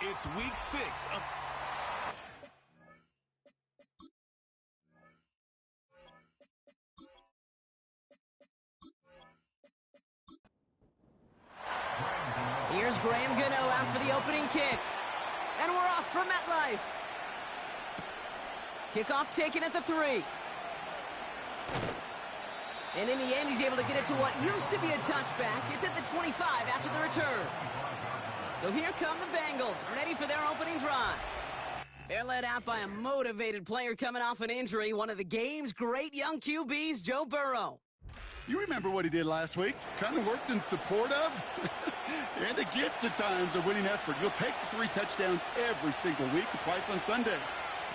It's week 6 of... Here's Graham Gano out for the opening kick. And we're off for MetLife. Kickoff taken at the 3. And in the end, he's able to get it to what used to be a touchback. It's at the 25 after the return. So here come the Bengals, ready for their opening drive. They're led out by a motivated player coming off an injury, one of the game's great young QBs, Joe Burrow. You remember what he did last week? Kind of worked in support of and against at times a winning effort. You'll take the 3 touchdowns every single week, twice on Sunday.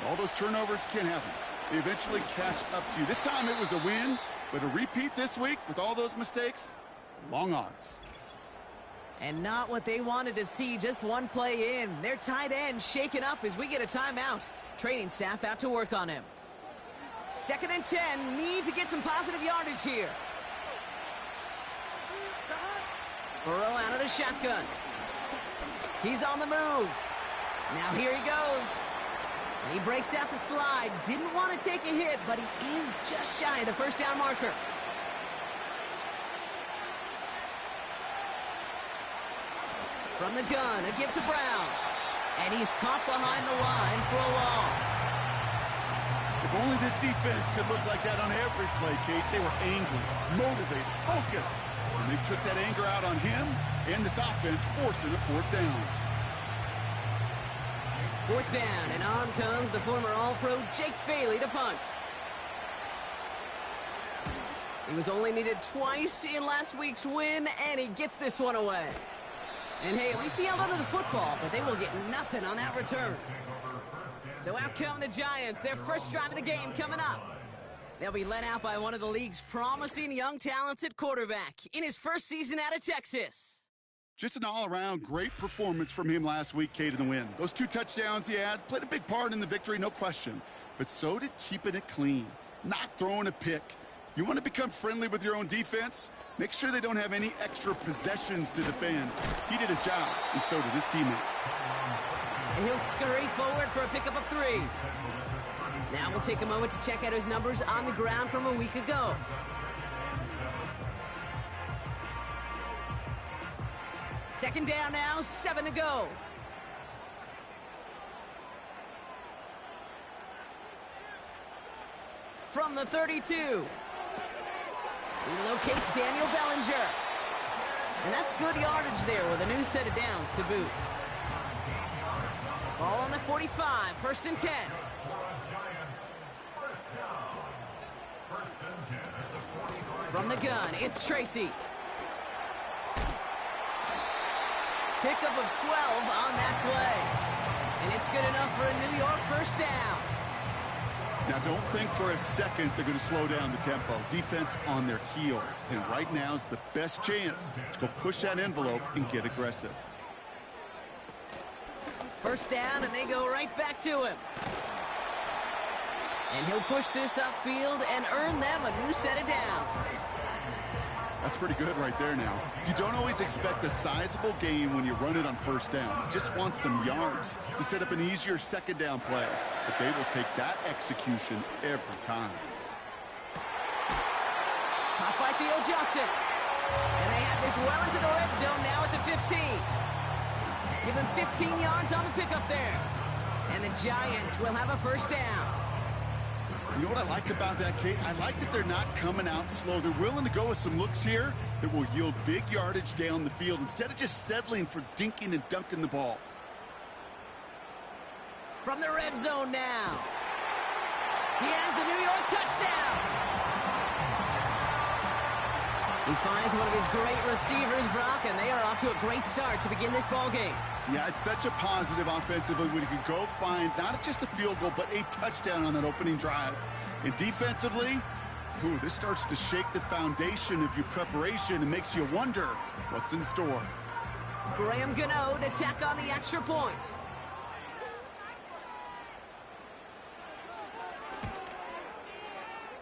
All those turnovers can't happen. They eventually catch up to you. This time it was a win, but a repeat this week with all those mistakes, long odds. And not what they wanted to see, just one play in. Their tight end shaken up as we get a timeout. Training staff out to work on him. 2nd and 10, need to get some positive yardage here. Burrow out of the shotgun. He's on the move. Now here he goes. And he breaks out the slide. Didn't want to take a hit, but he is just shy of the first down marker. From the gun, a give to Brown. And he's caught behind the line for a loss. If only this defense could look like that on every play, Kate. They were angry, motivated, focused. And they took that anger out on him and this offense, forcing a 4th down. 4th down, and on comes the former All-Pro Jake Bailey to punt. He was only needed twice in last week's win, and he gets this one away. And hey, at least he held onto the football, but they will get nothing on that return. So out come the Giants, their first drive of the game coming up. They'll be led out by one of the league's promising young talents at quarterback in his first season out of Texas. Just an all-around great performance from him last week, Kate, in the win. Those 2 touchdowns he had played a big part in the victory, no question. But so did keeping it clean, not throwing a pick. You want to become friendly with your own defense? Make sure they don't have any extra possessions to defend. He did his job, and so did his teammates. And he'll scurry forward for a pickup of 3. Now we'll take a moment to check out his numbers on the ground from a week ago. Second down now, 7 to go. From the 32. He locates Daniel Bellinger. And that's good yardage there with a new set of downs to boot. Ball on the 45, 1st and 10. From the gun, it's Tracy. Pickup of 12 on that play. And it's good enough for a New York first down. Now, don't think for a second they're going to slow down the tempo. Defense on their heels. And right now is the best chance to go push that envelope and get aggressive. First down, and they go right back to him. And he'll push this upfield and earn them a new set of downs. That's pretty good right there now. You don't always expect a sizable gain when you run it on first down. You just want some yards to set up an easier second down play. But they will take that execution every time. Caught by Theo Johnson. And they have this well into the red zone now at the 15. Give him 15 yards on the pickup there. And the Giants will have a first down. You know what I like about that, Kate? I like that they're not coming out slow. They're willing to go with some looks here that will yield big yardage down the field instead of just settling for dinking and dunking the ball. From the red zone now. He has the New York touchdown. He finds one of his great receivers, Brock, and they are off to a great start to begin this ball game. Yeah, it's such a positive offensively when you can go find not just a field goal, but a touchdown on that opening drive. And defensively, this starts to shake the foundation of your preparation and makes you wonder what's in store. Graham Gano to tack on the extra point.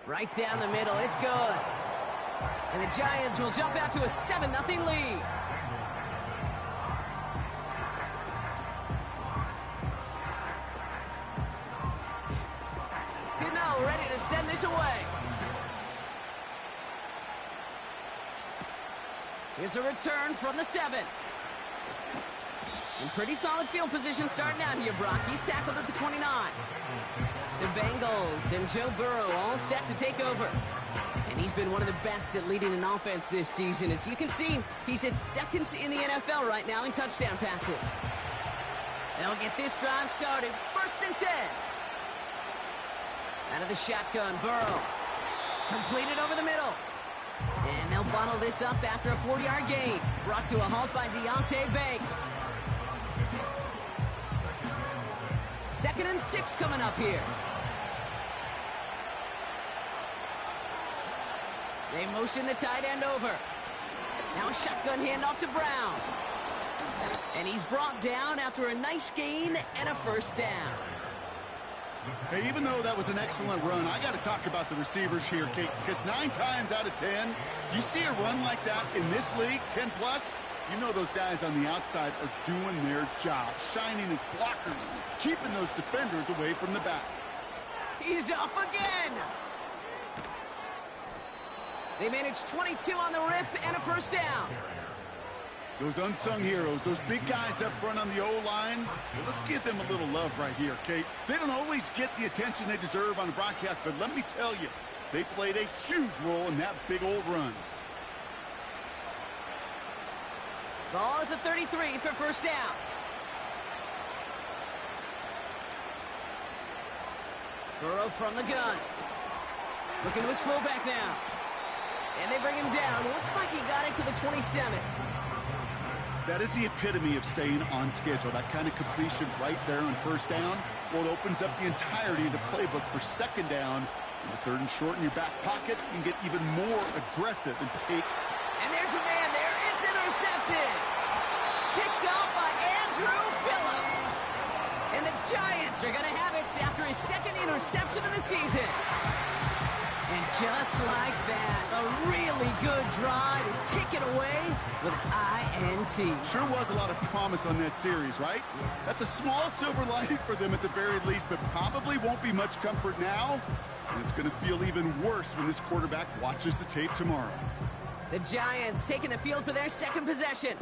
Right down the middle, it's good. And the Giants will jump out to a 7-0 lead. this away. Here's a return from the 7. In pretty solid field position starting out here, Brock. He's tackled at the 29. The Bengals and Joe Burrow all set to take over. And he's been one of the best at leading an offense this season. As you can see, he's at second in the NFL right now in touchdown passes. They'll get this drive started. 1st and 10. Out of the shotgun, Burrow. Completed over the middle. And they'll bottle this up after a 4-yard gain. Brought to a halt by Deonte Banks. 2nd and 6 coming up here. They motion the tight end over. Now a shotgun handoff to Brown. And he's brought down after a nice gain and a 1st down. Hey, even though that was an excellent run, I got to talk about the receivers here, Kate, because 9 times out of 10, you see a run like that in this league, 10+, you know those guys on the outside are doing their job, shining as blockers, keeping those defenders away from the back. He's off again. They managed 22 on the rip and a 1st down. Those unsung heroes, those big guys up front on the O-line, well, let's give them a little love right here, Kate. They don't always get the attention they deserve on the broadcast, but let me tell you, they played a huge role in that big old run. Ball at the 33 for 1st down. Burrow from the gun. Looking to his fullback now. And they bring him down. Looks like he got it to the 27. That is the epitome of staying on schedule. That kind of completion right there on 1st down. Well, it opens up the entirety of the playbook for 2nd down. And the 3rd and short in your back pocket, you can get even more aggressive and take. And there's a man there. It's intercepted. Picked up by Andrew Phillips. And the Giants are going to have it after his 2nd interception of the season. And just like that, a really good drive is taken away with an INT. Sure was a lot of promise on that series, right? That's a small silver lining for them at the very least, but probably won't be much comfort now. And it's going to feel even worse when this quarterback watches the tape tomorrow. The Giants taking the field for their 2nd possession.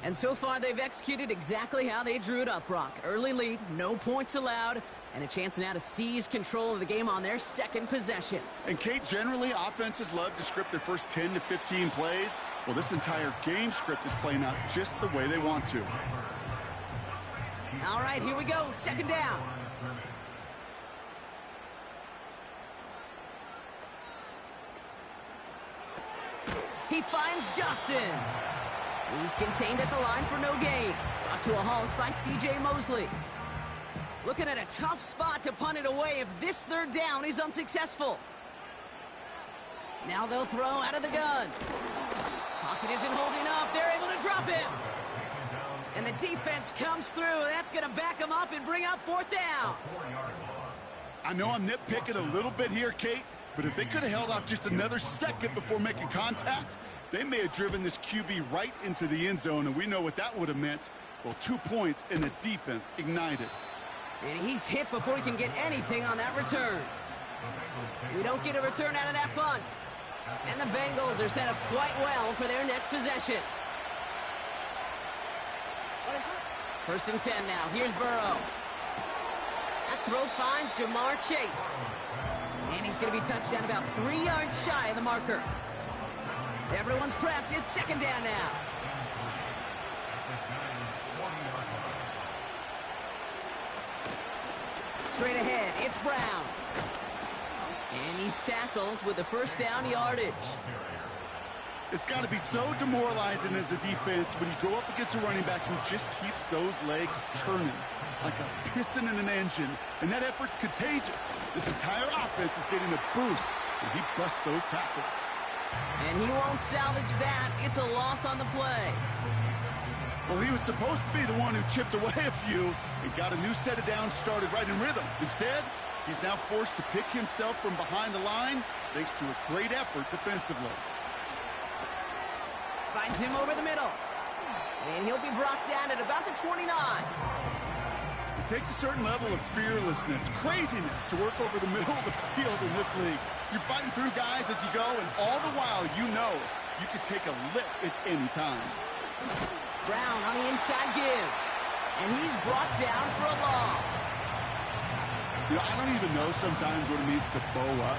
And so far, they've executed exactly how they drew it up, Brock. Early lead, no points allowed, and a chance now to seize control of the game on their 2nd possession. And, Kate, generally, offenses love to script their first 10 to 15 plays. Well, this entire game script is playing out just the way they want to. All right, here we go. 2nd down. He finds Johnson. He's contained at the line for no gain. Brought to a halt by C.J. Mosley. Looking at a tough spot to punt it away if this 3rd down is unsuccessful. Now they'll throw out of the gun. Pocket isn't holding up. They're able to drop him. And the defense comes through. That's going to back him up and bring up 4th down. I know I'm nitpicking a little bit here, Kate, but if they could have held off just another second before making contact, they may have driven this QB right into the end zone, and we know what that would have meant. Well, 2 points and the defense ignited. And he's hit before he can get anything on that return. We don't get a return out of that punt. And the Bengals are set up quite well for their next possession. 1st and 10 now. Here's Burrow. That throw finds Jamar Chase. And he's going to be touched down about 3 yards shy of the marker. Everyone's prepped. It's 2nd down now. Straight ahead, it's Brown. And he's tackled with the 1st down yardage. It's got to be so demoralizing as a defense when you go up against a running back who just keeps those legs churning like a piston in an engine, and that effort's contagious. This entire offense is getting a boost, and he busts those tackles. And he won't salvage that. It's a loss on the play. Well, he was supposed to be the one who chipped away a few and got a new set of downs started right in rhythm. Instead, he's now forced to pick himself from behind the line thanks to a great effort defensively. Finds him over the middle. And he'll be brought down at about the 29. The takes a certain level of fearlessness, craziness to work over the middle of the field in this league. You're fighting through guys as you go, and all the while you know you could take a lick at any time. Brown on the inside give. And he's brought down for a loss. You know, I don't even know sometimes what it means to bow up,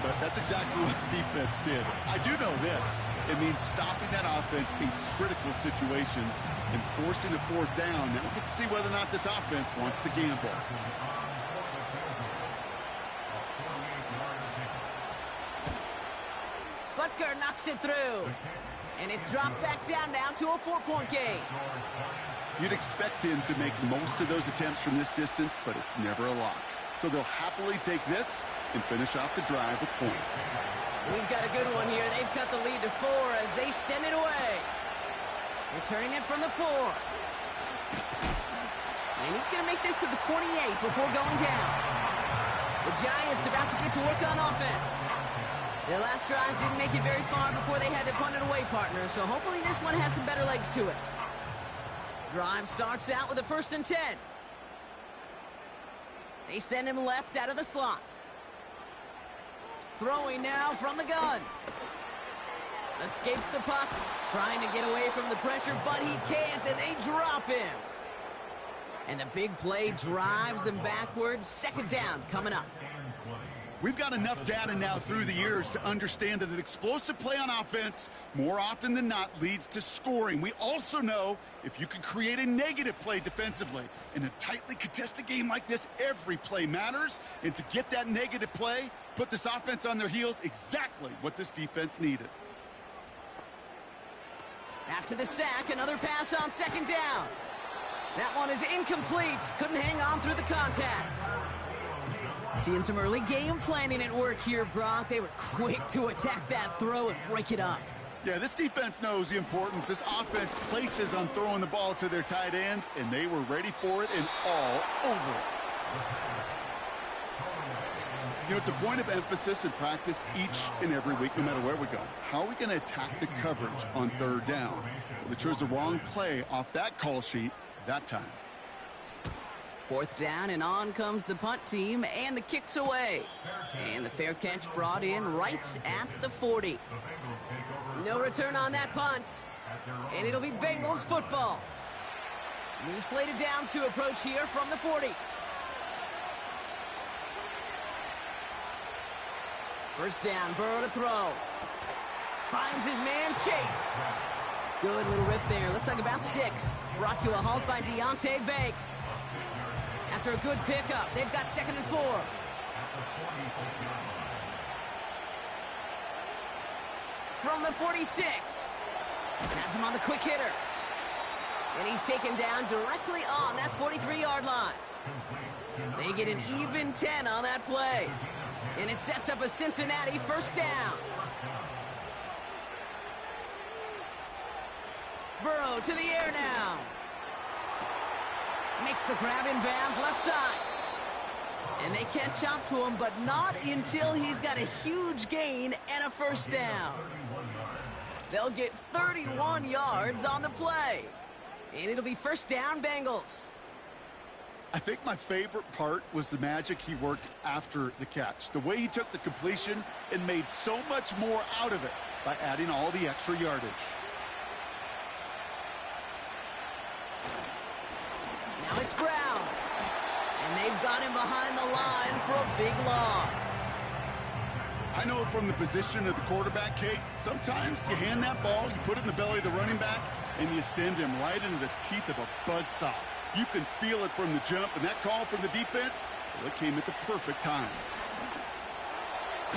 but that's exactly what the defense did. I do know this. It means stopping that offense in critical situations and forcing a fourth down. Now we get to see whether or not this offense wants to gamble. Butker knocks it through. And it's dropped back down now to a 4-point game. You'd expect him to make most of those attempts from this distance, but it's never a lock. So they'll happily take this and finish off the drive with points. We've got a good one here. They've cut the lead to 4 as they send it away. Returning it from the 4. And he's going to make this to the 28 before going down. The Giants about to get to work on offense. Their last drive didn't make it very far before they had to punt it away, partner, so hopefully this one has some better legs to it. Drive starts out with a 1st and 10. They send him left out of the slot. Throwing now from the gun. Escapes the puck, trying to get away from the pressure, but he can't, and they drop him. And the big play drives them backwards. 2nd down coming up. We've got enough data now through the years to understand that an explosive play on offense more often than not leads to scoring. We also know if you can create a negative play defensively. In a tightly contested game like this, every play matters. And to get that negative play, put this offense on their heels, exactly what this defense needed. After the sack, another pass on 2nd down. That one is incomplete. Couldn't hang on through the contact. Seeing some early game planning at work here, Brock. They were quick to attack that throw and break it up. Yeah, this defense knows the importance this offense places on throwing the ball to their tight ends, and they were ready for it and all over it. You know, it's a point of emphasis in practice each and every week, no matter where we go. How are we going to attack the coverage on 3rd down? Well, they chose the wrong play off that call sheet that time. 4th down, and on comes the punt team, and the kick's away. And the fair catch brought in right at the 40. No return on that punt. And it'll be Bengals football. New slated downs to approach here from the 40. 1st down, Burrow to throw. Finds his man, Chase. Good little rip there. Looks like about 6. Brought to a halt by Deontay Banks. After a good pickup, they've got 2nd and 4. From the 46. Has him on the quick hitter. And he's taken down directly on that 43-yard line. They get an even 10 on that play. And it sets up a Cincinnati 1st down. Burrow to the air now. Makes the grab in bounds left side. And they catch up to him, but not until he's got a huge gain and a 1st down. They'll get 31 yards on the play. And it'll be 1st down, Bengals. I think my favorite part was the magic he worked after the catch. The way he took the completion and made so much more out of it by adding all the extra yardage. Now it's Brown. And they've got him behind the line for a big loss. I know from the position of the quarterback, Kate, sometimes you hand that ball, you put it in the belly of the running back, and you send him right into the teeth of a buzzsaw. You can feel it from the jump, and that call from the defense, well, it came at the perfect time.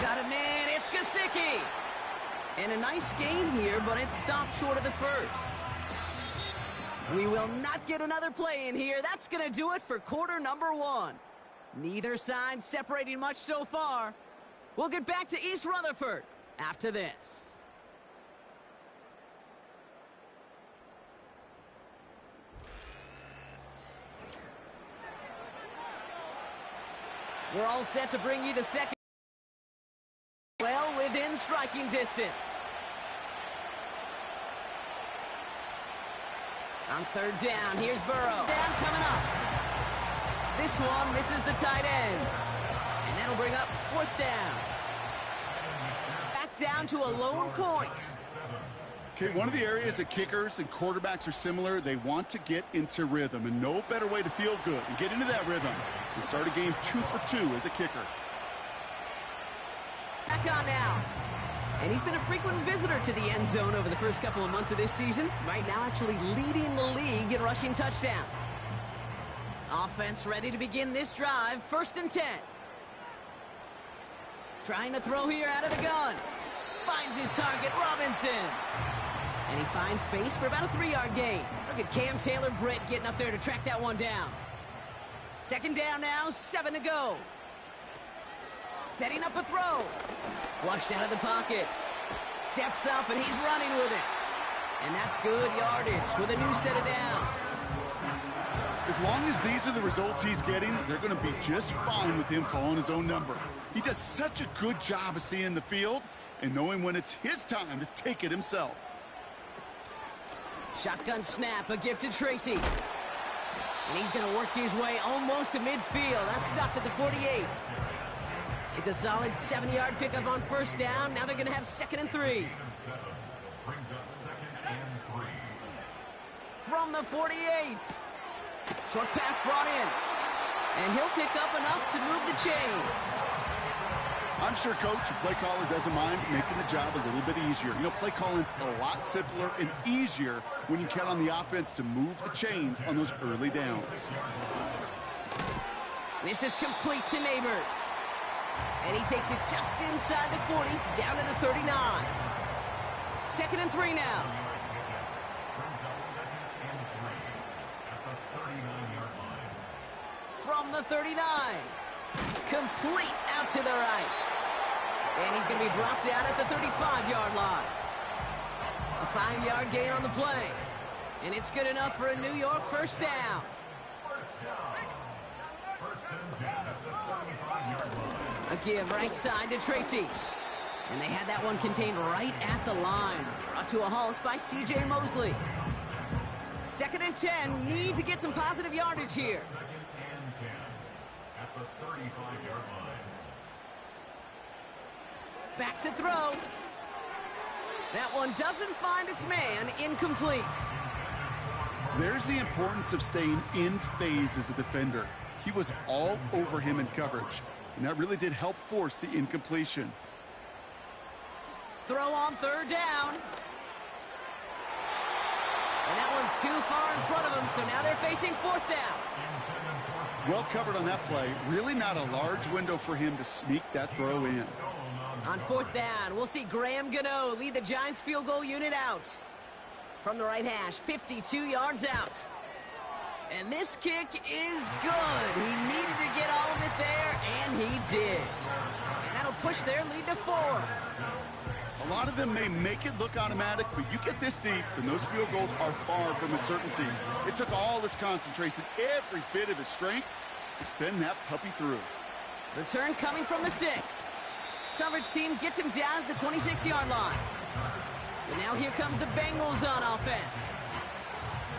Got him in, it's Gesicki. And a nice gain here, but it stopped short of the 1st. We will not get another play in here. That's going to do it for quarter number 1. Neither side separating much so far. We'll get back to East Rutherford after this. We're all set to bring you the second. Well within striking distance. On 3rd down, here's Burrow. Down coming up. This one misses the tight end. And that'll bring up 4th down. Back down to a lone point. Okay, one of the areas that kickers and quarterbacks are similar, they want to get into rhythm, and no better way to feel good and get into that rhythm than start a game 2 for 2 as a kicker. Back on now. And he's been a frequent visitor to the end zone over the first couple of months of this season. Right now actually leading the league in rushing touchdowns. Offense ready to begin this drive. 1st and 10. Trying to throw here out of the gun. Finds his target, Robinson. And he finds space for about a 3-yard gain. Look at Cam Taylor-Britt getting up there to track that one down. 2nd down now, 7 to go. Setting up a throw. Flushed out of the pocket. Steps up, and he's running with it. And that's good yardage with a new set of downs. As long as these are the results he's getting, they're going to be just fine with him calling his own number. He does such a good job of seeing the field and knowing when it's his time to take it himself. Shotgun snap, a gift to Tracy. And he's going to work his way almost to midfield. That's stopped at the 48. It's a solid 7-yard pickup on 1st down. Now they're going to have 2nd and 3. From the 48. Short pass brought in. And he'll pick up enough to move the chains. I'm sure coach and play caller doesn't mind making the job a little bit easier. You know, play calling's a lot simpler and easier when you count on the offense to move the chains on those early downs. This is complete to Neighbors. And he takes it just inside the 40, down to the 39. 2nd and 3 now. From the 39. Complete out to the right. And he's going to be brought down at the 35-yard line. A 5-yard gain on the play. And it's good enough for a New York 1st down. A give right side to Tracy. And they had that one contained right at the line. Brought to a halt by C.J. Mosley. 2nd and 10. Need to get some positive yardage here. Back to throw. That one doesn't find its man. Incomplete. There's the importance of staying in phase as a defender. He was all over him in coverage, and that really did help force the incompletion. Throw on 3rd down. And that one's too far in front of him, so now they're facing 4th down. Well covered on that play. Really not a large window for him to sneak that throw in. On 4th down, we'll see Graham Gano lead the Giants field goal unit out. From the right hash, 52 yards out. And this kick is good. He needed to get all of it there, and he did. And that'll push their lead to 4. A lot of them may make it look automatic, but you get this deep, and those field goals are far from a certainty. It took all this concentration, every bit of his strength, to send that puppy through. Return coming from the 6. Coverage team gets him down at the 26-yard line. So now here comes the Bengals on offense.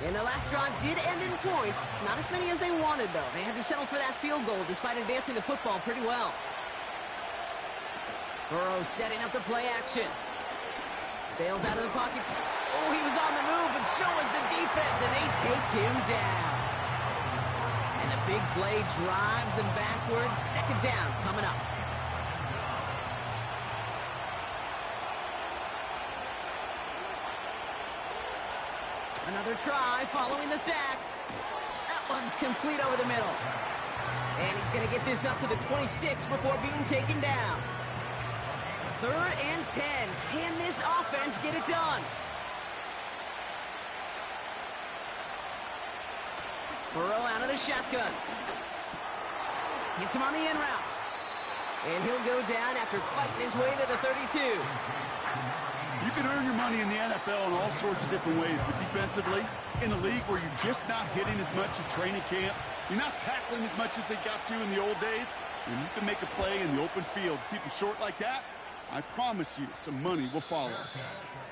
And the last drive did end in points. Not as many as they wanted, though. They had to settle for that field goal despite advancing the football pretty well. Burrow setting up the play action. Bails out of the pocket. Oh, he was on the move, but so was the defense, and they take him down. And the big play drives them backwards. 2nd down coming up. Another try following the sack. That one's complete over the middle. And he's going to get this up to the 26 before being taken down. 3rd and 10. Can this offense get it done? Burrow out of the shotgun. Gets him on the in route. And he'll go down after fighting his way to the 32. You can earn your money in the NFL in all sorts of different ways, but defensively, in a league where you're just not hitting as much at training camp, you're not tackling as much as they got to in the old days, and you can make a play in the open field. Keep it short like that, I promise you some money will follow.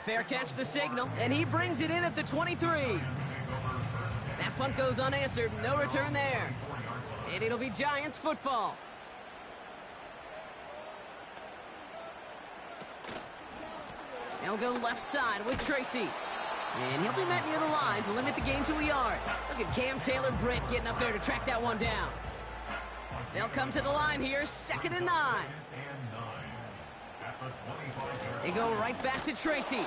Fair catch the signal, and he brings it in at the 23. That punt goes unanswered. No return there. And it'll be Giants football. They'll go left side with Tracy. And he'll be met near the line to limit the gain to a yard. Look at Cam Taylor-Britt getting up there to track that one down. They'll come to the line here, 2nd and 9. They go right back to Tracy.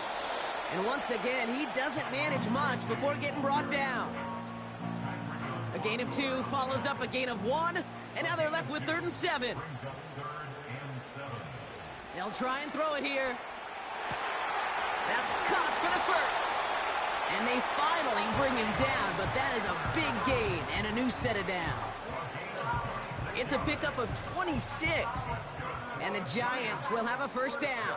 And once again, he doesn't manage much before getting brought down. A gain of 2 follows up a gain of 1. And now they're left with 3rd and 7. They'll try and throw it here. That's caught for the first. And they finally bring him down, but that is a big gain and a new set of downs. It's a pickup of 26. And the Giants will have a first down.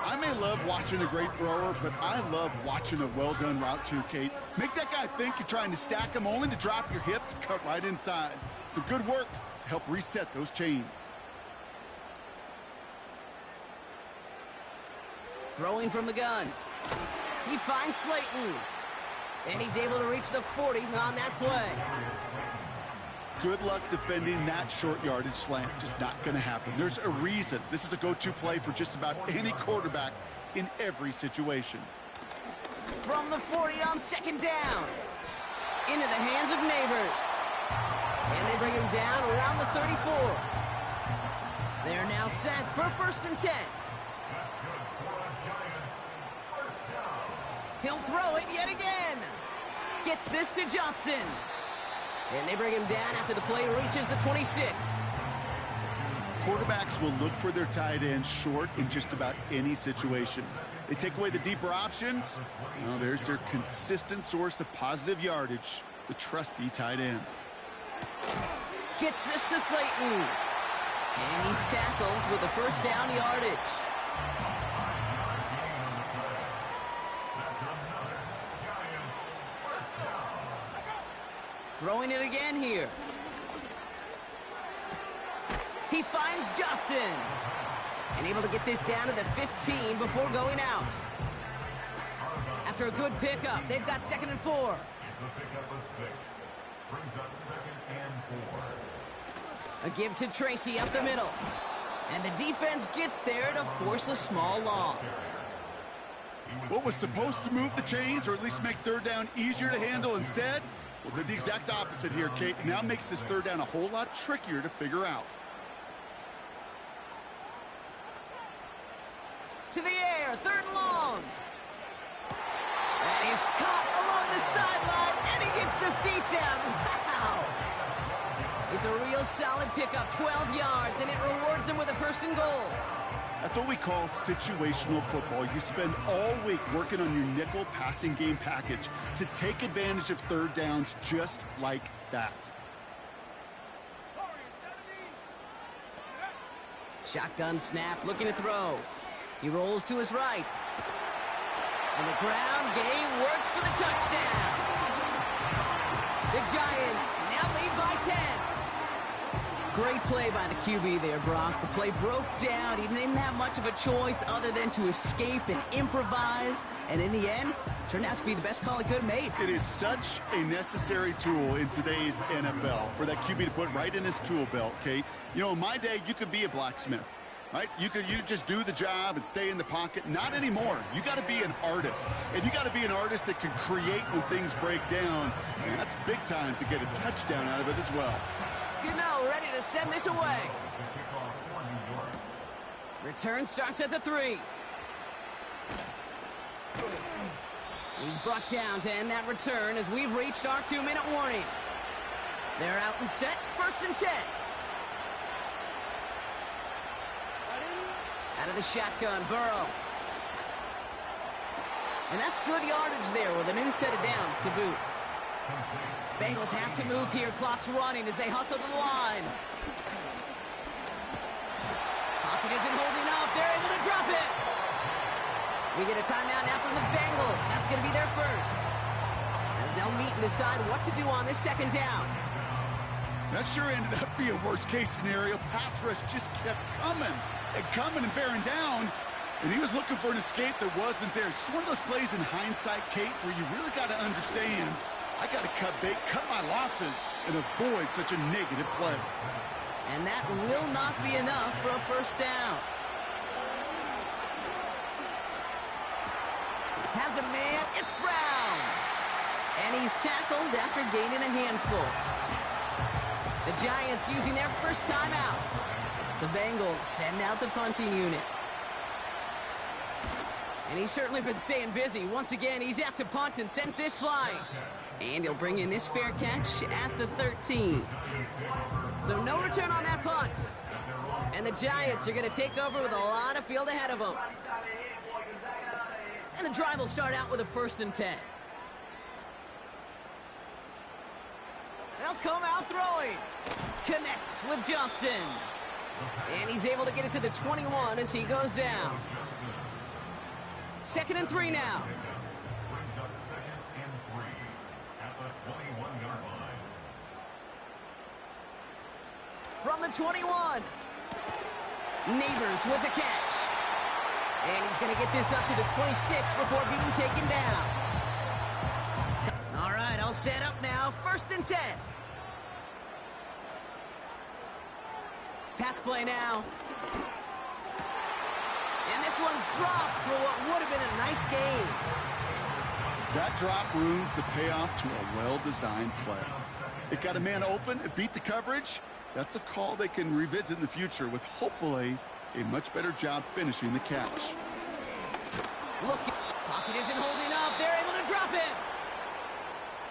I may love watching a great thrower, but I love watching a well-done route too, Kate. Make that guy think you're trying to stack him only to drop your hips, cut right inside. Some good work to help reset those chains. Throwing from the gun. He finds Slayton. And he's able to reach the 40 on that play. Good luck defending that short yardage slant. Just not going to happen. There's a reason. This is a go-to play for just about any quarterback in every situation. From the 40 on 2nd down. Into the hands of Neighbors. And they bring him down around the 34. They're now set for 1st and 10. He'll throw it yet again. Gets this to Johnson. And they bring him down after the play reaches the 26. Quarterbacks will look for their tight end short in just about any situation. They take away the deeper options. Well, there's their consistent source of positive yardage, the trusty tight end. Gets this to Slayton. And he's tackled with a first down yardage. Throwing it again here. He finds Johnson. And able to get this down to the 15 before going out. After a good pickup, they've got 2nd and 4. It's a pickup of 6. Brings up 2nd and 4. A give to Tracy up the middle. And the defense gets there to force a small loss. What was supposed to move the chains, or at least make 3rd down easier to handle instead? Well, did the exact opposite here, Kate. Now makes this 3rd down a whole lot trickier to figure out. To the air, 3rd and long. And he's caught along the sideline, and he gets the feet down. Wow! It's a real solid pickup, 12 yards, and it rewards him with a 1st and goal. That's what we call situational football. You spend all week working on your nickel passing game package to take advantage of 3rd downs just like that. Shotgun snap, looking to throw. He rolls to his right. And the ground game works for the touchdown. The Giants now lead by 10. Great play by the QB there, Brock. The play broke down. He didn't have much of a choice other than to escape and improvise. And in the end, turned out to be the best call he could have made. It is such a necessary tool in today's NFL for that QB to put right in his tool belt, Kate. You know, in my day, you could be a blacksmith, right? You just do the job and stay in the pocket. Not anymore. You got to be an artist. And you got to be an artist that can create when things break down. And that's big time to get a touchdown out of it as well. Gano ready to send this away. Return starts at the 3. He's brought down to end that return as we've reached our 2-minute warning. They're out and set, 1st and 10. Out of the shotgun, Burrow. And that's good yardage there with a new set of downs to boot. Bengals have to move here. Clock's running as they hustle to the line. Pocket isn't holding up. They're able to drop it. We get a timeout now from the Bengals. That's going to be their first. As they'll meet and decide what to do on this 2nd down. That sure ended up being worst-case scenario. Pass rush just kept coming and bearing down. And he was looking for an escape that wasn't there. It's one of those plays in hindsight, Kate, where you really got to understand I got to cut bait, cut my losses, and avoid such a negative play. And that will not be enough for a first down. Has a man, it's Brown. And he's tackled after gaining a handful. The Giants using their first timeout. The Bengals send out the punting unit. And he's certainly been staying busy. Once again, he's out to punt and sends this flying. And he'll bring in this fair catch at the 13. So no return on that punt. And the Giants are going to take over with a lot of field ahead of them. And the drive will start out with a 1st and 10. They'll come out throwing. Connects with Johnson. And he's able to get it to the 21 as he goes down. 2nd and 3 now. Brings up 2nd and 3 at the 21-yard line. From the 21. Neighbors with a catch. And he's going to get this up to the 26 before being taken down. All right, I'll set up now. 1st and 10. Pass play now. And this one's dropped for what would have been a nice game. That drop ruins the payoff to a well-designed play. It got a man open, it beat the coverage. That's a call they can revisit in the future with hopefully a much better job finishing the catch. Look, pocket isn't holding up. They're able to drop it.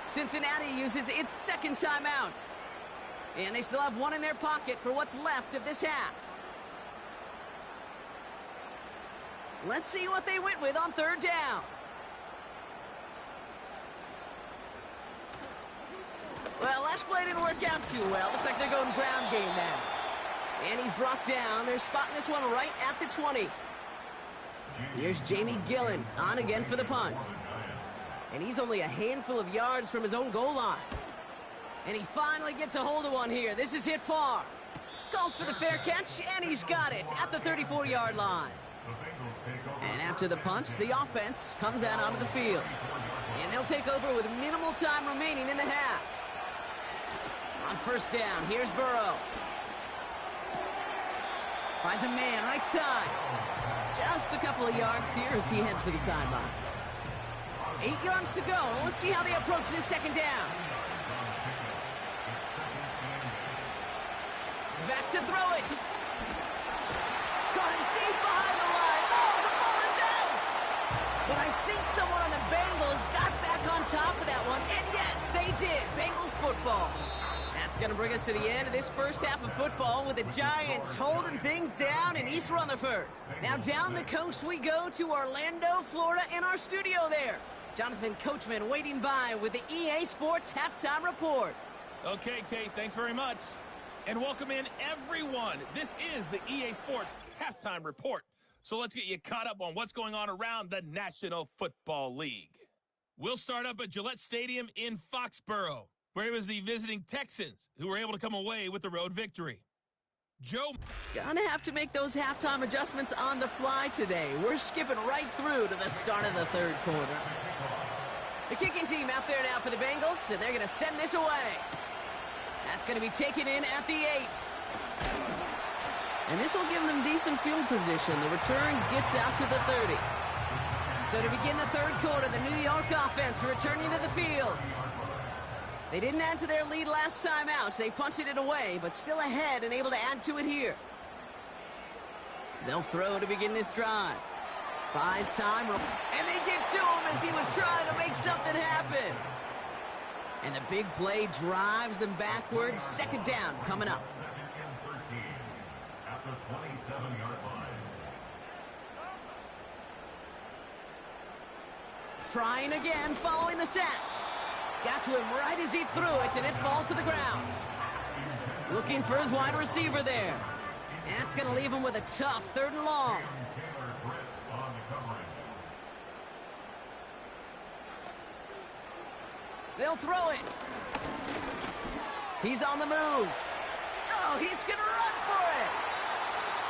Cincinnati uses its 2nd timeout. And they still have one in their pocket for what's left of this half. Let's see what they went with on 3rd down. Well, last play didn't work out too well. Looks like they're going ground game now. And he's brought down. They're spotting this one right at the 20. Here's Jamie Gillen on again for the punt. And he's only a handful of yards from his own goal line. And he finally gets a hold of one here. This is hit far. Calls for the fair catch, and he's got it at the 34-yard line. And after the punt, the offense comes out onto the field. And they'll take over with minimal time remaining in the half. On 1st down, here's Burrow. Finds a man right side. Just a couple of yards here as he heads for the sideline. 8 yards to go. Let's see how they approach this 2nd down. Back to throw it. Caught him deep behind the line. Oh, the ball is out. But I think someone on the Bengals got back on top of that one. And yes, they did. Bengals football. That's going to bring us to the end of this first half of football with the Giants holding things down in East Rutherford. Now down the coast we go to Orlando, Florida in our studio there. Jonathan Coachman waiting by with the EA Sports Halftime Report. Okay, Kate, thanks very much. And welcome in, everyone. This is the EA Sports Halftime Report. So let's get you caught up on what's going on around the National Football League. We'll start up at Gillette Stadium in Foxborough, where it was the visiting Texans who were able to come away with the road victory. Gonna have to make those halftime adjustments on the fly today. We're skipping right through to the start of the 3rd quarter. The kicking team out there now for the Bengals, and they're going to send this away. That's going to be taken in at the 8. And this will give them decent field position. The return gets out to the 30. So to begin the 3rd quarter, the New York offense returning to the field. They didn't add to their lead last time out. They punted it away, but still ahead and able to add to it here. They'll throw to begin this drive. Buys time, and they get to him as he was trying to make something happen. And the big play drives them backwards. 2nd down coming up. 2nd and 13 at the 27-yard line. Trying again following the sack. Got to him right as he threw it, and it falls to the ground. Looking for his wide receiver there. And that's going to leave him with a tough 3rd and long. They'll throw it. He's on the move. Oh, he's going to run for it.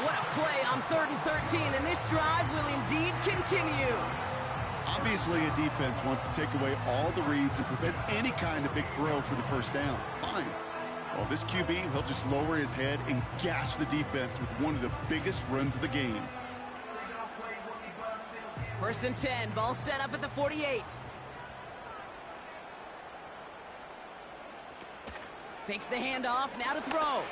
What a play on 3rd and 13, and this drive will indeed continue. Obviously, a defense wants to take away all the reads and prevent any kind of big throw for the first down. Fine. Well, this QB, he'll just lower his head and gash the defense with one of the biggest runs of the game. 1st and 10, ball set up at the 48. Fakes the handoff, now to throw.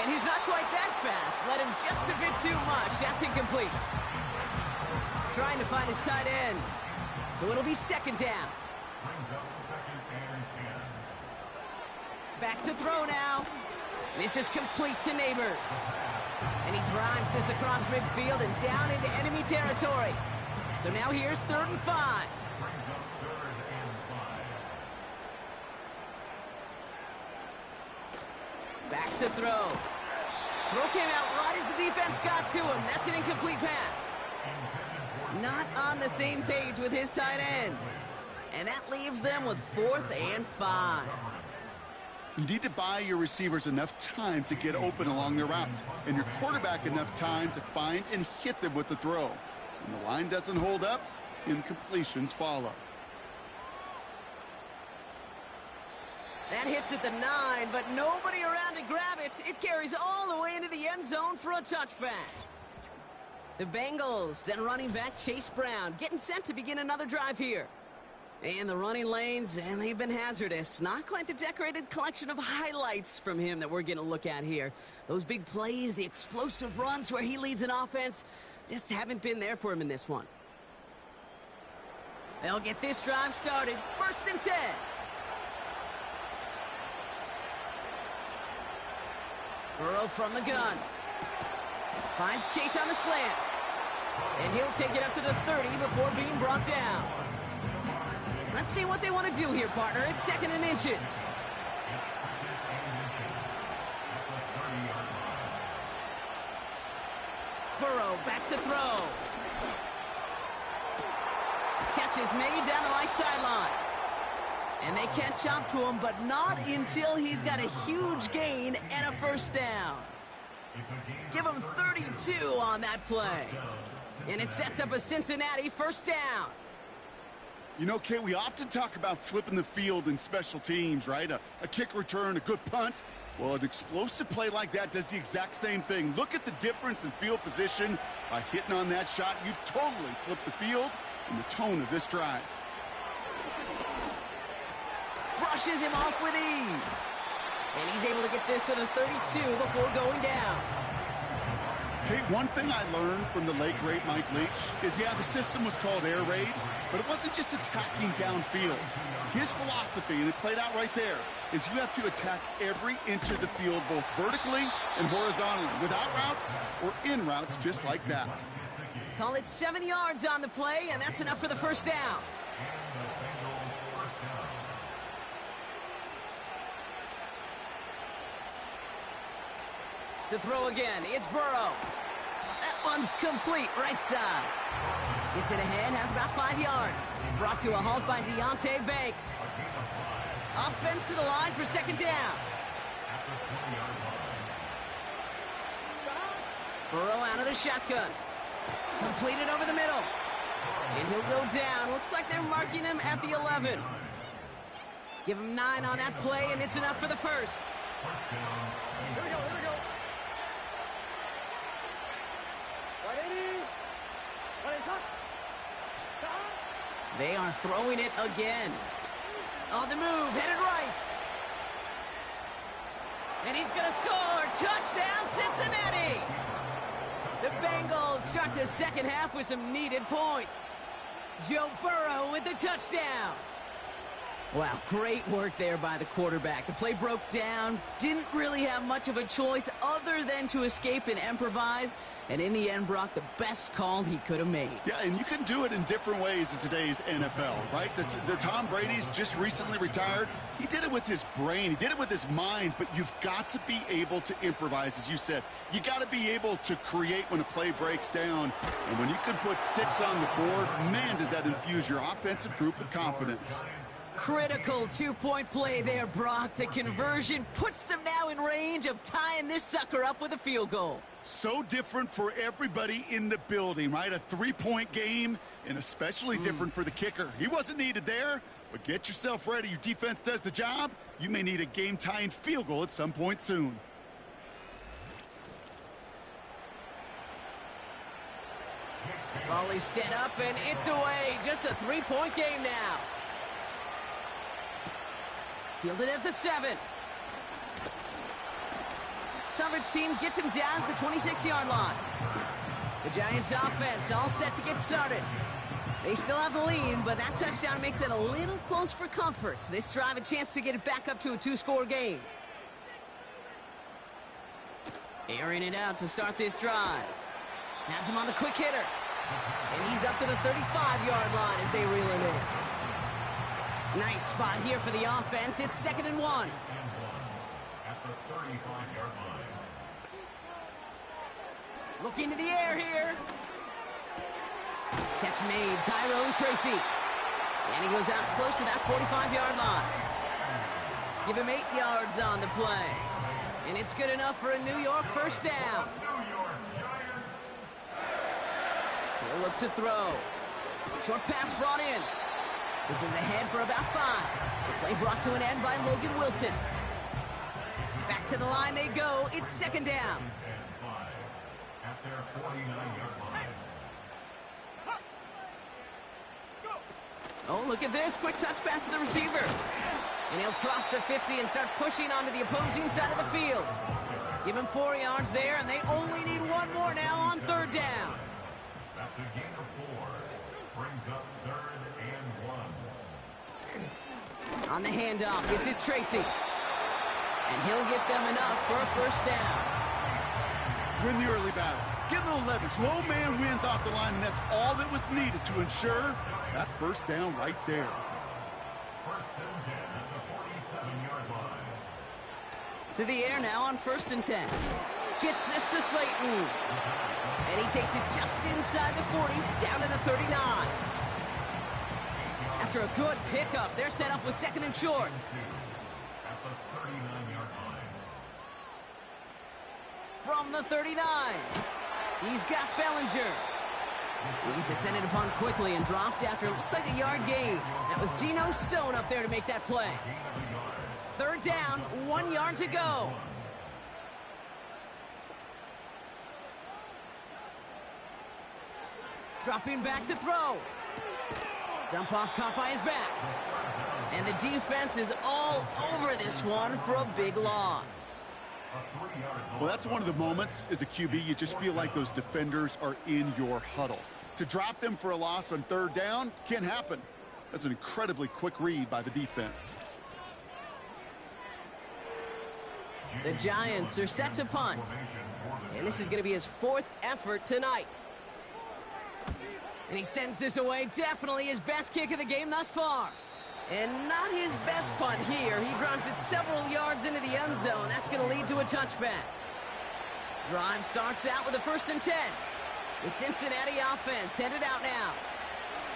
And he's not quite that fast. Let him just a bit too much. That's incomplete. Trying to find his tight end. So it'll be 2nd down. Brings up 2nd and 10. Back to throw now. This is complete to Neighbors. And he drives this across midfield and down into enemy territory. So now here's 3rd and 5. Brings up 3rd and 5. Back to throw. Throw came out right as the defense got to him. That's an incomplete pass. Not on the same page with his tight end. And that leaves them with 4th and 5. You need to buy your receivers enough time to get open along their route, and your quarterback enough time to find and hit them with the throw. When the line doesn't hold up, incompletions follow. That hits at the 9, but nobody around to grab it. It carries all the way into the end zone for a touchback. The Bengals and running back Chase Brown getting set to begin another drive here. And the running lanes, and they've been hazardous. Not quite the decorated collection of highlights from him that we're going to look at here. Those big plays, the explosive runs where he leads an offense, just haven't been there for him in this one. They'll get this drive started. 1st and 10. Burrow from the gun. Finds Chase on the slant. And he'll take it up to the 30 before being brought down. Let's see what they want to do here, partner. It's 2nd and inches. Burrow back to throw. Catch is made down the right sideline. And they catch up to him, but not until he's got a huge gain and a 1st down. Give him 32 on that play. And it sets up a Cincinnati 1st down. You know, Kate, we often talk about flipping the field in special teams, right? A kick return, a good punt. Well, an explosive play like that does the exact same thing. Look at the difference in field position. By hitting on that shot, you've totally flipped the field and the tone of this drive. Brushes him off with ease. And he's able to get this to the 32 before going down. Kate, one thing I learned from the late, great Mike Leach is, yeah, the system was called air raid, but it wasn't just attacking downfield. His philosophy, and it played out right there, is you have to attack every inch of the field, both vertically and horizontally, without routes or in routes just like that. Call it 7 yards on the play, and that's enough for the 1st down. To throw again, it's Burrow. That one's complete, right side. Gets it ahead, has about 5 yards. Brought to a halt by Deontay Banks. Offense to the line for 2nd down. Burrow out of the shotgun. Completed over the middle. And he'll go down. Looks like they're marking him at the 11. Give him 9 on that play, and it's enough for the 1st. Here we go. They are throwing it again. On the move, headed right. And he's going to score. Touchdown, Cincinnati. The Bengals start the 2nd half with some needed points. Joe Burrow with the touchdown. Wow, great work there by the quarterback. The play broke down, didn't really have much of a choice other than to escape and improvise, and in the end brought the best call he could have made. Yeah, and you can do it in different ways in today's NFL, right? The Tom Brady's just recently retired. He did it with his brain. He did it with his mind, but you've got to be able to improvise, as you said. You got to be able to create when a play breaks down, and when you can put 6 on the board, man, does that infuse your offensive group with confidence. Critical 2-point play there, Brock. The conversion puts them now in range of tying this sucker up with a field goal. So different for everybody in the building, right? A three-point game, and especially different for the kicker. He wasn't needed there, but get yourself ready. Your defense does the job. You may need a game-tying field goal at some point soon. Volley set up, and it's away. Just a three-point game now. Fielded at the 7. Coverage team gets him down at the 26-yard line. The Giants offense all set to get started. They still have the lead, but that touchdown makes it a little close for comfort. So this drive a chance to get it back up to a 2-score game. Airing it out to start this drive. Has him on the quick hitter. And he's up to the 35-yard line as they reel him in. Nice spot here for the offense. It's 2nd and 1. At the 35-yard line. Looking to the air here. Catch made, Tyrone Tracy. And he goes out close to that 45-yard line. Give him 8 yards on the play. And it's good enough for a New York first down. He'll look to throw. Short pass brought in. This is ahead for about 5. The play brought to an end by Logan Wilson. Back to the line they go. It's 2nd down. At their 49-yard line. Oh, look at this. Quick touch pass to the receiver. And he'll cross the 50 and start pushing onto the opposing side of the field. Give him 4 yards there, and they only need 1 more now on 3rd down. That's a gain of 4. Brings up 3rd and 1. On the handoff, this is Tracy. And he'll get them enough for a first down. Win the early battle. Get a little leverage. Low man wins off the line, and that's all that was needed to ensure that first down right there. First and 10 at the 47-yard line. To the air now on 1st and 10. Gets this to Slayton. And he takes it just inside the 40, down to the 39. After a good pickup, they're set up with 2nd and short. At the 39-yard line. From the 39, he's got Bellinger. He's descended upon quickly and dropped after it looks like a yard gain. That was Geno Stone up there to make that play. 3rd down, 1 yard to go. Dropping back to throw. Dump off caught by his back. And the defense is all over this one for a big loss. Well, that's one of the moments as a QB, you just feel like those defenders are in your huddle. To drop them for a loss on 3rd down can't happen. That's an incredibly quick read by the defense. The Giants are set to punt. And this is going to be his 4th effort tonight. And he sends this away. Definitely his best kick of the game thus far. And not his best punt here. He drops it several yards into the end zone. That's going to lead to a touchback. Drive starts out with a 1st and 10. The Cincinnati offense headed out now.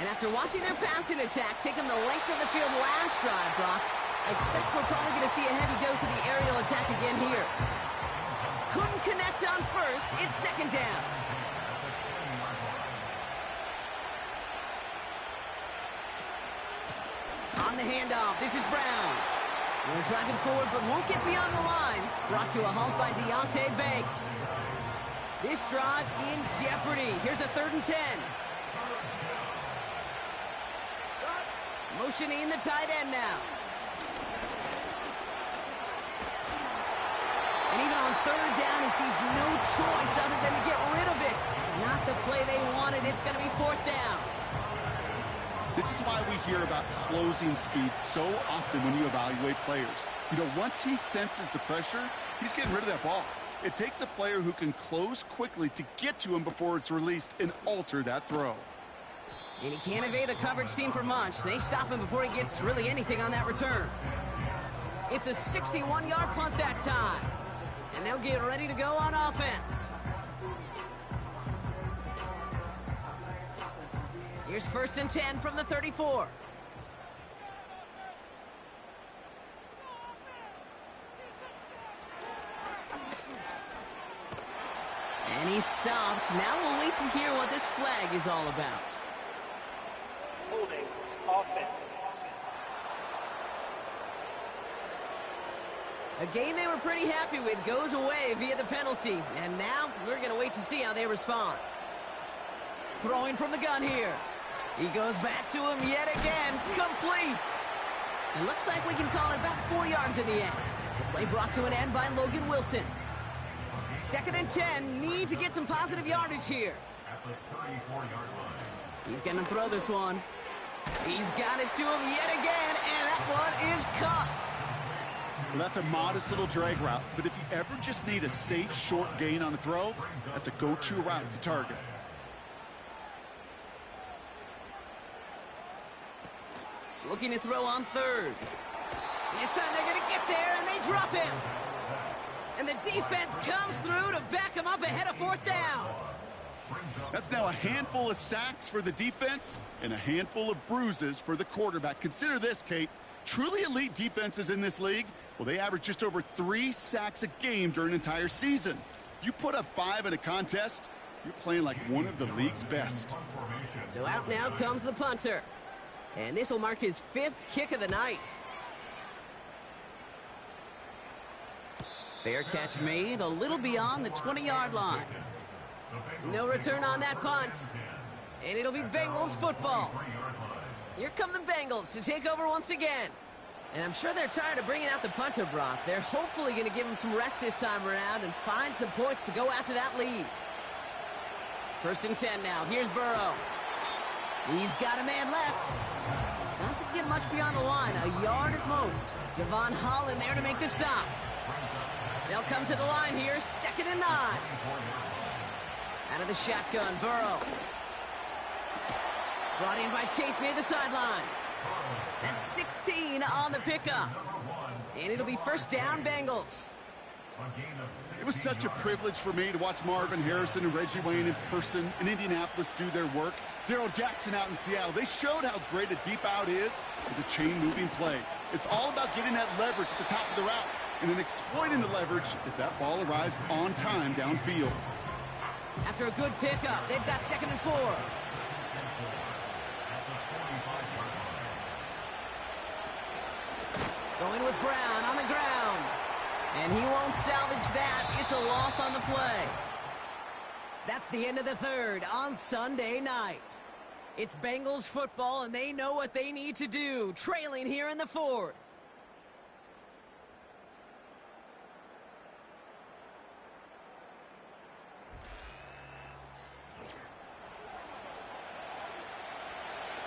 And after watching their passing attack take them the length of the field last drive, Brock, I expect we're probably going to see a heavy dose of the aerial attack again here. Couldn't connect on 1st. It's 2nd down. On the handoff, this is Brown. They're driving forward, but won't get beyond the line. Brought to a halt by Deontay Banks. This drive in jeopardy. Here's a 3rd and 10. Motioning the tight end now. And even on 3rd down, he sees no choice other than to get rid of it. Not the play they wanted. It's going to be 4th down. This is why we hear about closing speed so often when you evaluate players. You know, once he senses the pressure, he's getting rid of that ball. It takes a player who can close quickly to get to him before it's released and alter that throw. And he can't evade the coverage team for much. They stop him before he gets really anything on that return. It's a 61-yard punt that time. And they'll get ready to go on offense. Here's 1st and 10 from the 34. He's stopped. Now we'll wait to hear what this flag is all about. Holding offense. A game they were pretty happy with goes away via the penalty. And now we're going to wait to see how they respond. Throwing from the gun here. He goes back to him yet again. Complete. It looks like we can call it about 4 yards in the end. The play brought to an end by Logan Wilson. 2nd and 10. Need to get some positive yardage here. At the 34-yard line. He's going to throw this one. He's got it to him yet again, and that one is caught. Well, that's a modest little drag route, but if you ever just need a safe, short gain on a throw, that's a go-to route to target. Looking to throw on 3rd. And this time they're going to get there, and they drop him. And the defense comes through to back him up ahead of 4th down. That's now a handful of sacks for the defense and a handful of bruises for the quarterback. Consider this, Kate. Truly elite defenses in this league, well, they average just over 3 sacks a game during an entire season. If you put up 5 in a contest, you're playing like one of the league's best. So out now comes the punter. And this will mark his 5th kick of the night. Fair catch made a little beyond the 20-yard line. No return on that punt. And it'll be Bengals football. Here come the Bengals to take over once again. And I'm sure they're tired of bringing out the punter, Brock. They're hopefully going to give him some rest this time around and find some points to go after that lead. 1st and 10 now. Here's Burrow. He's got a man left. Doesn't get much beyond the line. A yard at most. Javon Holland there to make the stop. They'll come to the line here. 2nd and 9. Out of the shotgun, Burrow. Brought in by Chase near the sideline. That's 16 on the pickup. And it'll be 1st down, Bengals. It was such a privilege for me to watch Marvin Harrison and Reggie Wayne in person in Indianapolis do their work. Darrell Jackson out in Seattle. They showed how great a deep out is as a chain-moving play. It's all about getting that leverage at the top of the route and then exploiting the leverage as that ball arrives on time downfield. After a good pickup, they've got 2nd and 4. Going with Brown on the ground. And he won't salvage that. It's a loss on the play. That's the end of the 3rd on Sunday night. It's Bengals football, and they know what they need to do, trailing here in the 4th.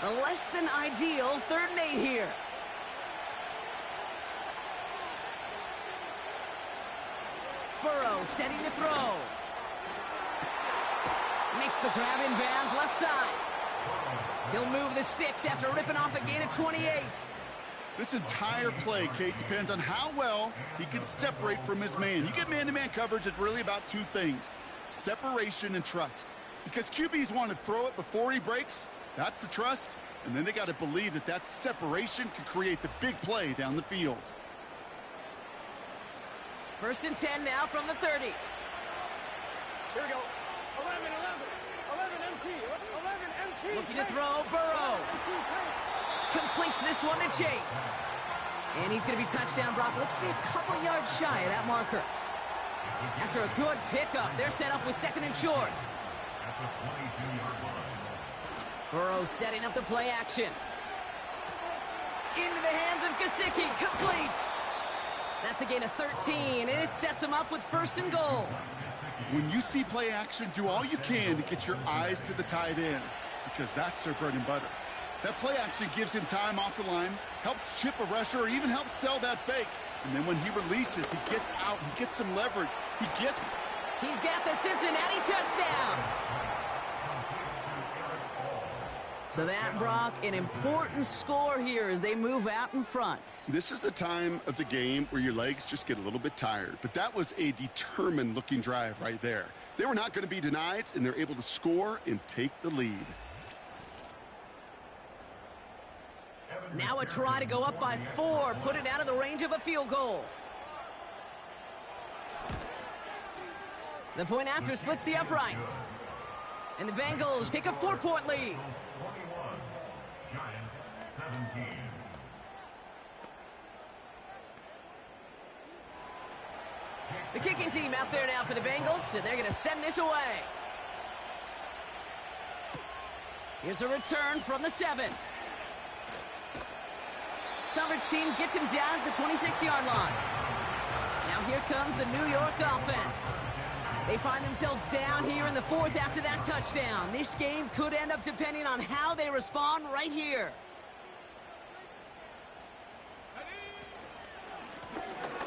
A less than ideal 3rd and 8 here. Burrow setting to throw. Makes the grab in bounds left side. He'll move the sticks after ripping off a gain of 28. This entire play, Kate, depends on how well he can separate from his man. You get man-to-man coverage, it's really about 2 things. Separation and trust. Because QBs want to throw it before he breaks. That's the trust. And then they got to believe that that separation can create the big play down the field. 1st and 10 now from the 30. Here we go. 11 MT. 11 MT. Looking to throw, Burrow. Completes this one to Chase. And he's going to be touchdown, Brock. Looks to be a couple yards shy of that marker. After a good pickup, they're set up with 2nd and short. Burrow setting up the play action. Into the hands of Gesicki. Complete. That's a gain of 13, and it sets him up with 1st and goal. When you see play action, do all you can to get your eyes to the tight end, because that's their bread and butter. That play action gives him time off the line, helps chip a rusher, or even helps sell that fake. And then when he releases, he gets out, he gets some leverage. He's got the Cincinnati touchdown. So that, Brock, an important score here as they move out in front. This is the time of the game where your legs just get a little bit tired. But that was a determined-looking drive right there. They were not going to be denied, and they're able to score and take the lead. Now a try to go up by 4, put it out of the range of a field goal. The point after splits the uprights. And the Bengals take a 4-point lead. 21, Giants 17. The kicking team out there now for the Bengals, and they're going to send this away. Here's a return from the 7. Coverage team gets him down at the 26-yard line. Now here comes the New York offense. They find themselves down here in the 4th after that touchdown. This game could end up depending on how they respond right here.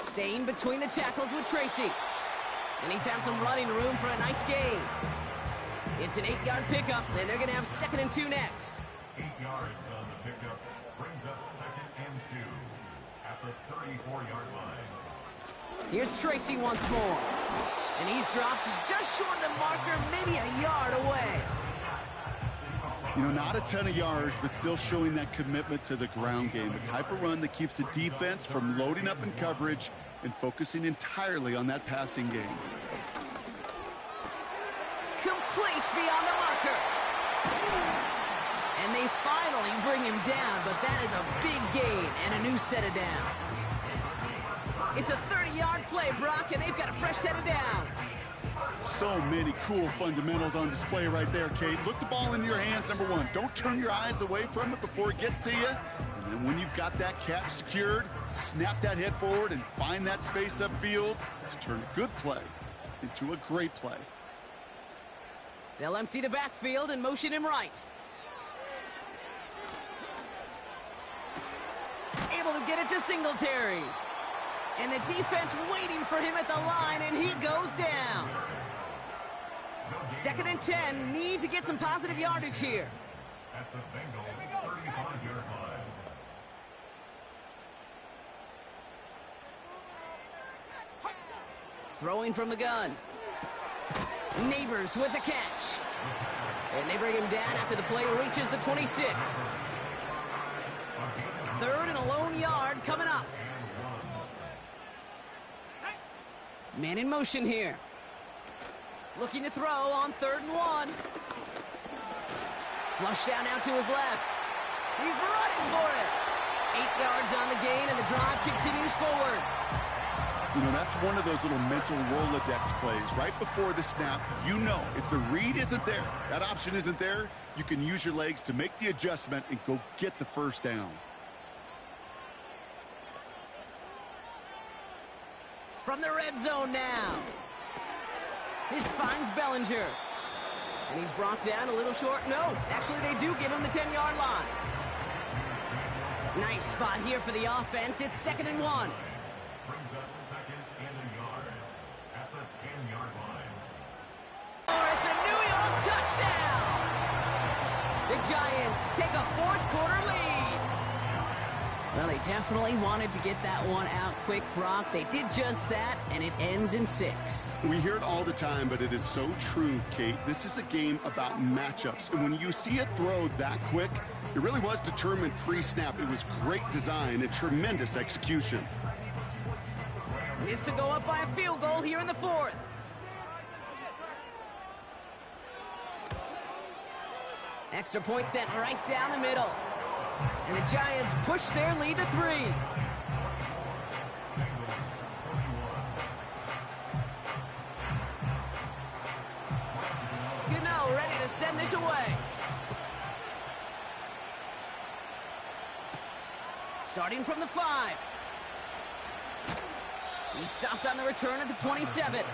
Staying between the tackles with Tracy. And he found some running room for a nice gain. It's an 8-yard pickup, and they're going to have 2nd and 2 next. 8 yards on the pickup brings up 2nd and 2 at the 34-yard line. Here's Tracy once more. And he's dropped just short of the marker, maybe a yard away. You know, not a ton of yards, but still showing that commitment to the ground game. The type of run that keeps the defense from loading up in coverage and focusing entirely on that passing game. Complete beyond the marker. And they finally bring him down, but that is a big gain and a new set of downs. It's a 30-yard play, Brock, and they've got a fresh set of downs. So many cool fundamentals on display right there, Kate. Look the ball in your hands, number one. Don't turn your eyes away from it before it gets to you. And then when you've got that catch secured, snap that head forward and find that space upfield to turn a good play into a great play. They'll empty the backfield and motion him right. Able to get it to Singletary. And the defense waiting for him at the line, and he goes down. 2nd and 10, need to get some positive yardage here. At the Bengals 35-yard line. Throwing from the gun. Neighbors with a catch. And they bring him down after the play reaches the 26. 3rd and a lone yard coming up. Man in motion here. Looking to throw on 3rd and 1. Flush down out to his left. He's running for it. 8 yards on the gain, and the drive continues forward. You know, that's one of those little mental Rolodex plays. Right before the snap, you know, if the read isn't there, that option isn't there, you can use your legs to make the adjustment and go get the first down. From the red zone now. This finds Bellinger. And he's brought down a little short. No, actually they do give him the 10-yard line. Nice spot here for the offense. It's 2nd and 1. Brings up 2nd and a yard at the 10-yard line. Or it's a New York touchdown. The Giants take a 4th quarter lead. Well, they definitely wanted to get that one out quick, Brock. They did just that, and it ends in 6. We hear it all the time, but it is so true, Kate. This is a game about matchups. And when you see a throw that quick, it really was determined pre-snap. It was great design and tremendous execution. Missed to go up by a field goal here in the 4th. Extra point sent right down the middle. And the Giants push their lead to 3. Gano ready to send this away. Starting from the 5. He stopped on the return at the 27.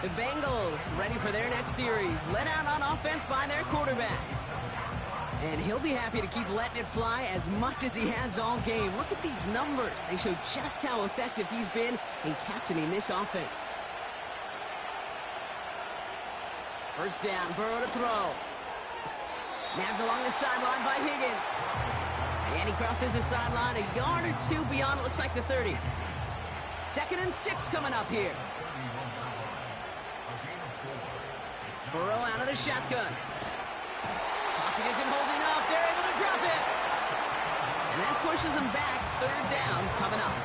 The Bengals ready for their next series. Let out on offense by their quarterback. And he'll be happy to keep letting it fly as much as he has all game. Look at these numbers. They show just how effective he's been in captaining this offense. First down, Burrow to throw. Nabbed along the sideline by Higgins. And he crosses the sideline a yard or 2 beyond, it looks like the 30. 2nd and 6 coming up here. Burrow out of the shotgun. Pocket isn't holding up. They're able to drop it. And that pushes them back. 3rd down coming up.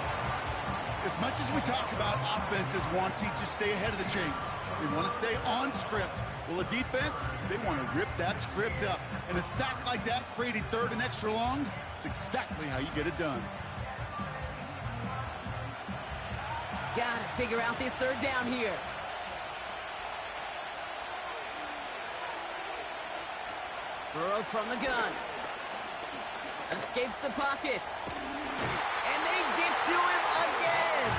As much as we talk about offenses wanting to stay ahead of the chains, they want to stay on script. Well, a defense, they want to rip that script up. And a sack like that, creating third and extra longs, it's exactly how you get it done. Got to figure out this third down here. Burrow from the gun. Escapes the pocket. And they get to him again.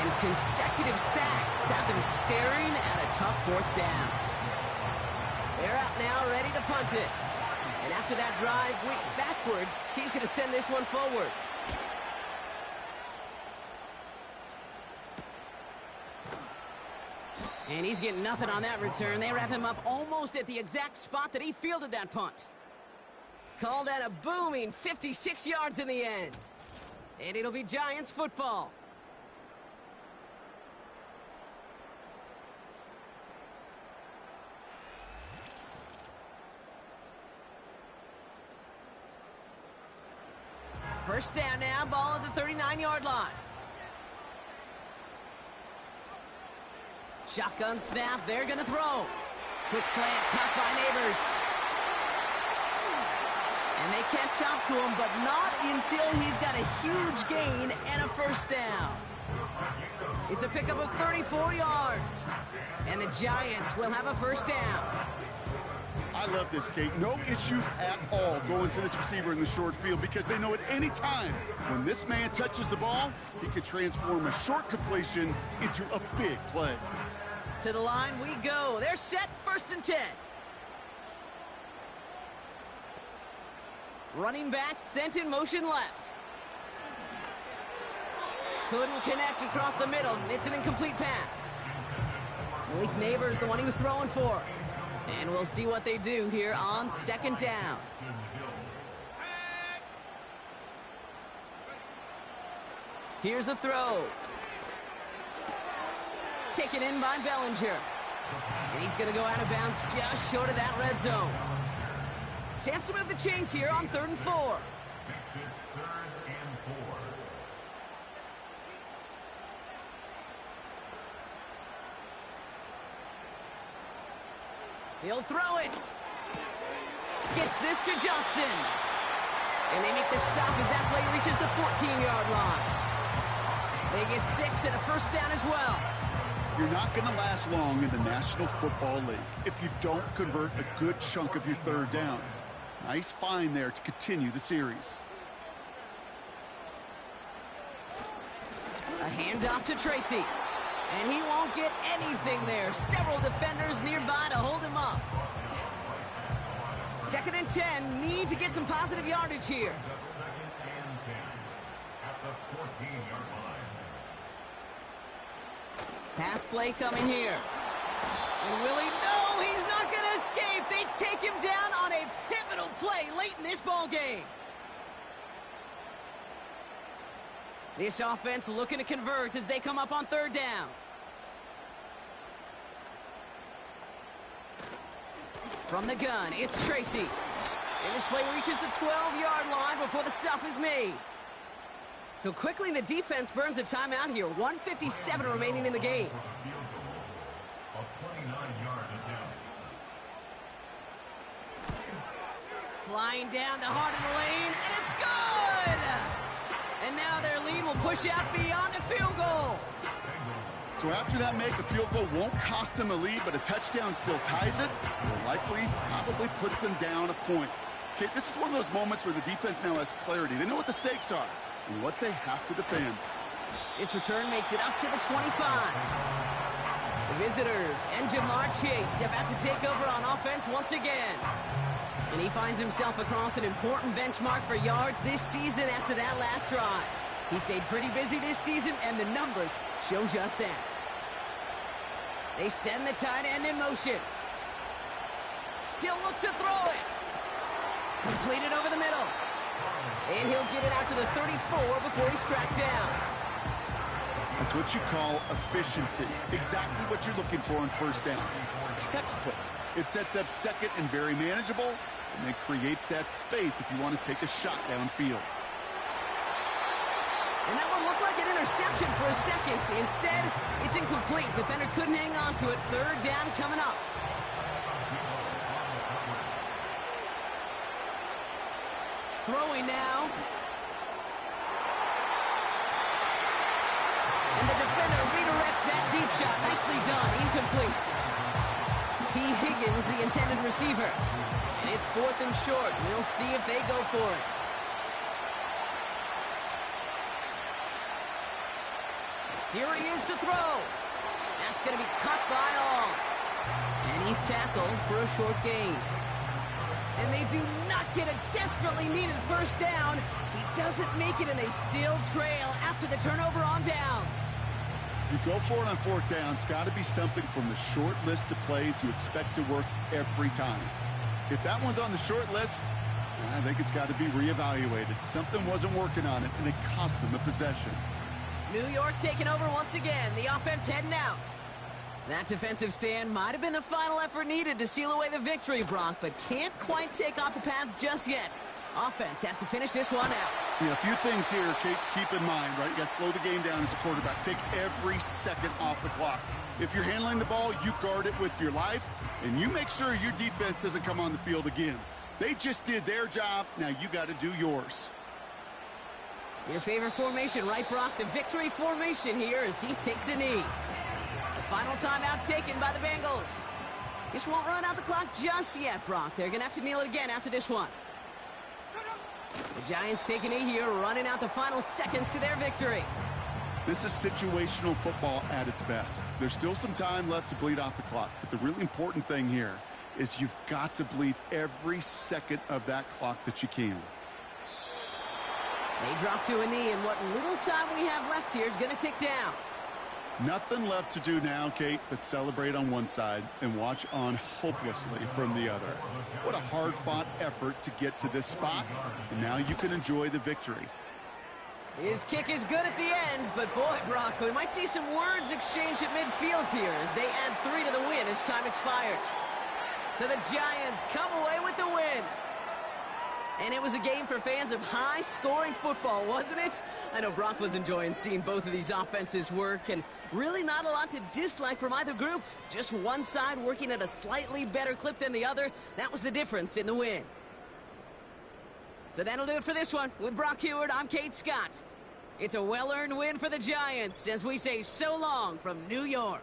And consecutive sacks have them staring at a tough fourth down. They're out now, ready to punt it. And after that drive went backwards, he's going to send this one forward. And he's getting nothing on that return. They wrap him up almost at the exact spot that he fielded that punt. Call that a booming 56 yards in the end. And it'll be Giants football. First down now, ball at the 39-yard line. Shotgun snap, they're going to throw. Quick slant, caught by Neighbors. And they can't chop to him, but not until he's got a huge gain and a first down. It's a pickup of 34 yards. And the Giants will have a first down. I love this, Kate. No issues at all going to this receiver in the short field because they know at any time when this man touches the ball, he could transform a short completion into a big play. To the line we go. They're set, 1st and 10. Running back sent in motion left. Couldn't connect across the middle. It's an incomplete pass. Malik Neighbors, the one he was throwing for. And we'll see what they do here on 2nd down. Here's a throw. Taken in by Bellinger. And he's going to go out of bounds just short of that red zone. Chance to move the chains here on 3rd and 4. Makes it 3rd and 4. He'll throw it. Gets this to Johnson. And they make the stop as that play reaches the 14-yard line. They get 6 and a first down as well. You're not going to last long in the National Football League if you don't convert a good chunk of your third downs. Nice find there to continue the series. A handoff to Tracy. And he won't get anything there. Several defenders nearby to hold him up. 2nd and 10. Need to get some positive yardage here. 2nd and 10 at the 14-yard line. Pass play coming here. And will he? No, he's not going to escape. They take him down on a pivotal play late in this ball game. This offense looking to convert as they come up on 3rd down. From the gun, it's Tracy. And this play reaches the 12-yard line before the stop is made. So quickly the defense burns a timeout here. 1:57 remaining in the game. A 29-yard attempt. Flying down the heart of the lane, and it's good! And now their lead will push out beyond the field goal. So after that make, a field goal won't cost them a lead, but a touchdown still ties it. Or likely, probably puts them down a point. Okay, this is one of those moments where the defense now has clarity. They know what the stakes are and what they have to defend. This return makes it up to the 25. The visitors and Jamar Chase about to take over on offense once again. And he finds himself across an important benchmark for yards this season after that last drive. He stayed pretty busy this season, and the numbers show just that. They send the tight end in motion. He'll look to throw it. Completed over the middle. And he'll get it out to the 34 before he's tracked down. That's what you call efficiency. Exactly what you're looking for on 1st down. Textbook. It sets up 2nd and very manageable, and it creates that space if you want to take a shot downfield. And that one looked like an interception for a second. Instead, it's incomplete. Defender couldn't hang on to it. Third down coming up. Throwing now. And the defender redirects that deep shot. Nicely done. Incomplete. T. Higgins, the intended receiver. And it's 4th and short. We'll see if they go for it. Here he is to throw. That's going to be cut by all. And he's tackled for a short gain. And they do not get a desperately needed first down. He doesn't make it, and they still trail after the turnover on downs. You go for it on 4th down. It's got to be something from the short list of plays you expect to work every time. If that one's on the short list, I think it's got to be reevaluated. Something wasn't working on it, and it cost them a possession. New York taking over once again. The offense heading out. That defensive stand might have been the final effort needed to seal away the victory, Brock, but can't quite take off the pads just yet. Offense has to finish this one out. Yeah, a few things here, Kate, to keep in mind, right? You got to slow the game down as a quarterback. Take every second off the clock. If you're handling the ball, you guard it with your life, and you make sure your defense doesn't come on the field again. They just did their job. Now you got to do yours. Your favorite formation, right, Brock? The victory formation here as he takes a knee. The final timeout taken by the Bengals. This won't run out the clock just yet, Brock. They're going to have to kneel it again after this one. The Giants take a knee here, running out the final seconds to their victory. This is situational football at its best. There's still some time left to bleed off the clock, but the really important thing here is you've got to bleed every second of that clock that you can. They drop to a knee, and what little time we have left here is going to tick down. Nothing left to do now, Kate, but celebrate on one side and watch on hopelessly from the other. What a hard-fought effort to get to this spot, and now you can enjoy the victory. His kick is good at the end, but boy, Brock, we might see some words exchanged at midfield here as they add 3 to the win as time expires. So the Giants come away with the win. And it was a game for fans of high-scoring football, wasn't it? I know Brock was enjoying seeing both of these offenses work, and really not a lot to dislike from either group. Just one side working at a slightly better clip than the other. That was the difference in the win. So that'll do it for this one. With Brock Heward, I'm Kate Scott. It's a well-earned win for the Giants as we say so long from New York.